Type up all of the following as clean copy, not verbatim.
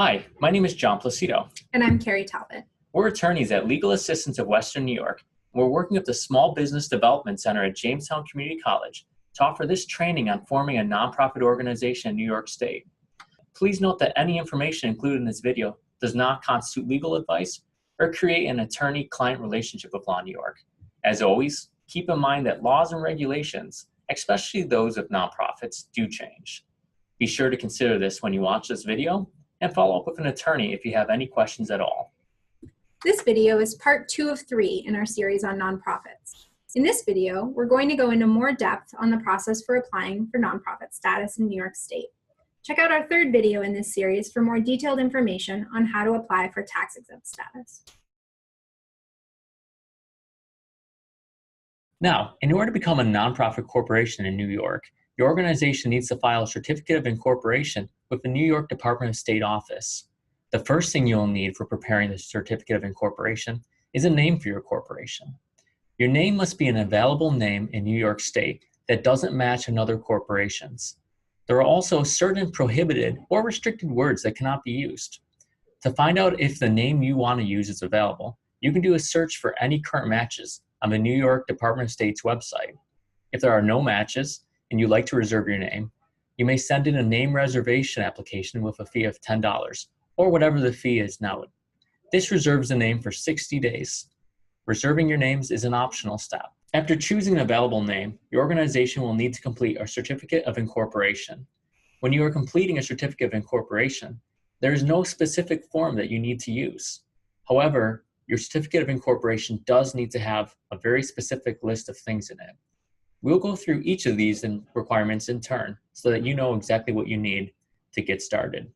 Hi, my name is John Placido. And I'm Carrie Talbot. We're attorneys at Legal Assistance of Western New York. We're working with the Small Business Development Center at Jamestown Community College to offer this training on forming a nonprofit organization in New York State. Please note that any information included in this video does not constitute legal advice or create an attorney-client relationship with Law New York. As always, keep in mind that laws and regulations, especially those of nonprofits, do change. Be sure to consider this when you watch this video and follow up with an attorney if you have any questions at all. This video is part 2 of 3 in our series on nonprofits. In this video, we're going to go into more depth on the process for applying for nonprofit status in New York State. Check out our 3rd video in this series for more detailed information on how to apply for tax-exempt status. Now, in order to become a nonprofit corporation in New York, your organization needs to file a Certificate of Incorporation with the New York Department of State office. The first thing you'll need for preparing the Certificate of Incorporation is a name for your corporation. Your name must be an available name in New York State that doesn't match another corporation's. There are also certain prohibited or restricted words that cannot be used. To find out if the name you want to use is available, you can do a search for any current matches on the New York Department of State's website. If there are no matches and you'd like to reserve your name, you may send in a name reservation application with a fee of $10 or whatever the fee is now. This reserves the name for 60 days. Reserving your names is an optional step. After choosing an available name, your organization will need to complete a Certificate of Incorporation. When you are completing a Certificate of Incorporation, there is no specific form that you need to use. However, your Certificate of Incorporation does need to have a very specific list of things in it. We'll go through each of these requirements in turn so that you know exactly what you need to get started.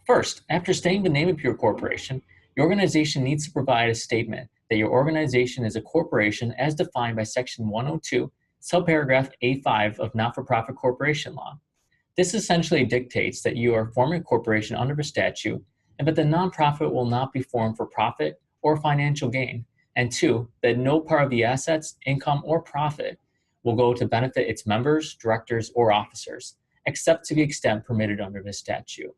First, after stating the name of your corporation, your organization needs to provide a statement that your organization is a corporation as defined by Section 102, subparagraph A5 of Not-for-Profit Corporation Law. This essentially dictates that you are forming a corporation under the statute and that the nonprofit will not be formed for profit or financial gain, and 2, that no part of the assets, income, or profit will go to benefit its members, directors, or officers, except to the extent permitted under this statute.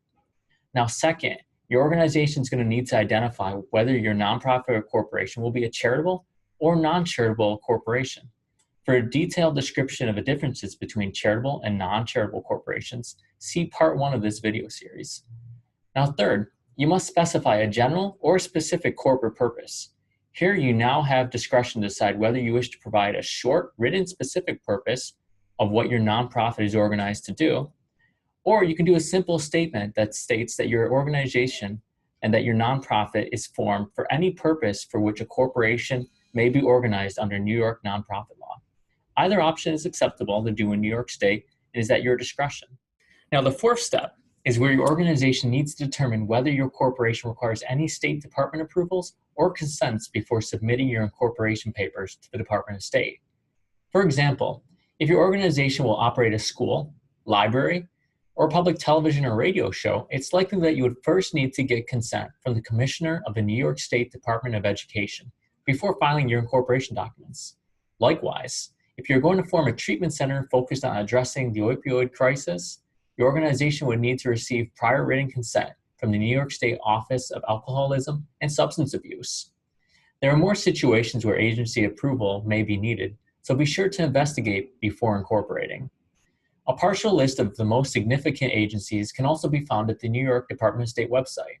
Now, second, your organization is going to need to identify whether your nonprofit or corporation will be a charitable or non-charitable corporation. For a detailed description of the differences between charitable and non-charitable corporations, see part 1 of this video series. Now, third, you must specify a general or specific corporate purpose. Here you now have discretion to decide whether you wish to provide a short, written, specific purpose of what your nonprofit is organized to do, or you can do a simple statement that states that your organization and that your nonprofit is formed for any purpose for which a corporation may be organized under New York nonprofit law. Either option is acceptable to do in New York State and is at your discretion. Now, the 4th step is where your organization needs to determine whether your corporation requires any state department approvals or consents before submitting your incorporation papers to the Department of State. For example, if your organization will operate a school, library, or a public television or radio show, it's likely that you would first need to get consent from the Commissioner of the New York State Department of Education before filing your incorporation documents. Likewise, if you're going to form a treatment center focused on addressing the opioid crisis, your organization would need to receive prior written consent from the New York State Office of Alcoholism and Substance Abuse. There are more situations where agency approval may be needed, so be sure to investigate before incorporating. A partial list of the most significant agencies can also be found at the New York Department of State website.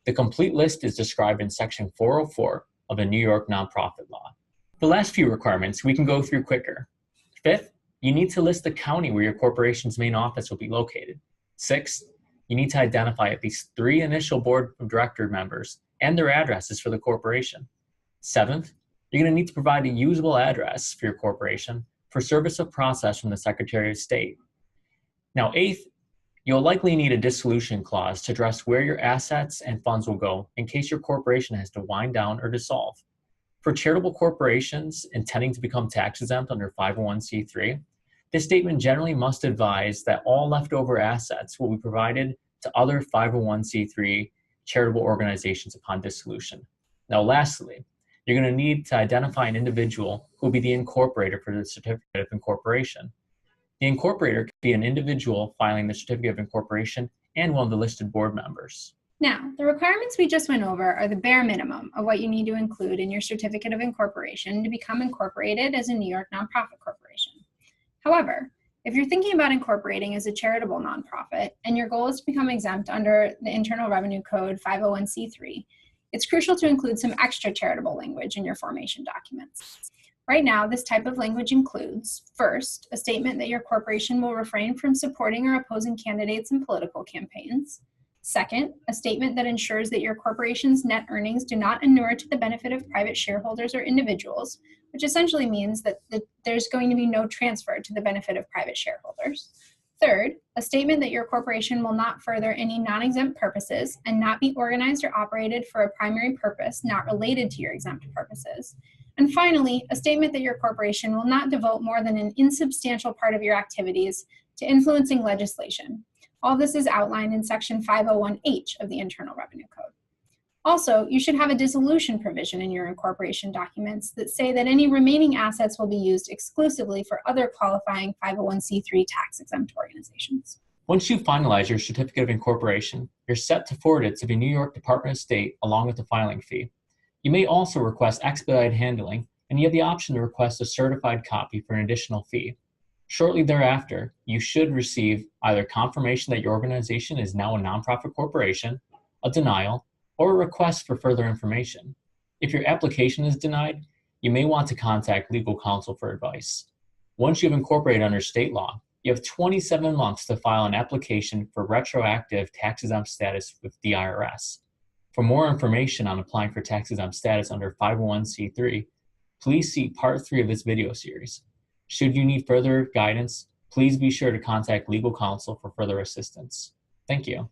The complete list is described in Section 404 of the New York Nonprofit Law. The last few requirements we can go through quicker. 5th, you need to list the county where your corporation's main office will be located. 6th, you need to identify at least 3 initial board of director members and their addresses for the corporation. 7th, you're going to need to provide a usable address for your corporation for service of process from the Secretary of State. Now, 8th, you'll likely need a dissolution clause to address where your assets and funds will go in case your corporation has to wind down or dissolve. For charitable corporations intending to become tax exempt under 501c3, this statement generally must advise that all leftover assets will be provided to other 501c3 charitable organizations upon dissolution. Now, lastly, you're going to need to identify an individual who will be the incorporator for the Certificate of Incorporation. The incorporator could be an individual filing the Certificate of Incorporation and one of the listed board members. Now, the requirements we just went over are the bare minimum of what you need to include in your Certificate of Incorporation to become incorporated as a New York nonprofit corporation. However, if you're thinking about incorporating as a charitable nonprofit and your goal is to become exempt under the Internal Revenue Code 501c3, it's crucial to include some extra charitable language in your formation documents. Right now, this type of language includes, first, a statement that your corporation will refrain from supporting or opposing candidates in political campaigns. Second, a statement that ensures that your corporation's net earnings do not inure to the benefit of private shareholders or individuals, which essentially means that there's going to be no transfer to the benefit of private shareholders. Third, a statement that your corporation will not further any non-exempt purposes and not be organized or operated for a primary purpose not related to your exempt purposes. And finally, a statement that your corporation will not devote more than an insubstantial part of your activities to influencing legislation. All this is outlined in Section 501H of the Internal Revenue Code. Also, you should have a dissolution provision in your incorporation documents that say that any remaining assets will be used exclusively for other qualifying 501c3 tax-exempt organizations. Once you finalize your Certificate of Incorporation, you're set to forward it to the New York Department of State along with the filing fee. You may also request expedited handling, and you have the option to request a certified copy for an additional fee. Shortly thereafter, you should receive either confirmation that your organization is now a nonprofit corporation, a denial, or a request for further information. If your application is denied, you may want to contact legal counsel for advice. Once you've incorporated under state law, you have 27 months to file an application for retroactive tax-exempt status with the IRS. For more information on applying for tax-exempt status under 501c3, please see Part 3 of this video series. Should you need further guidance, please be sure to contact legal counsel for further assistance. Thank you.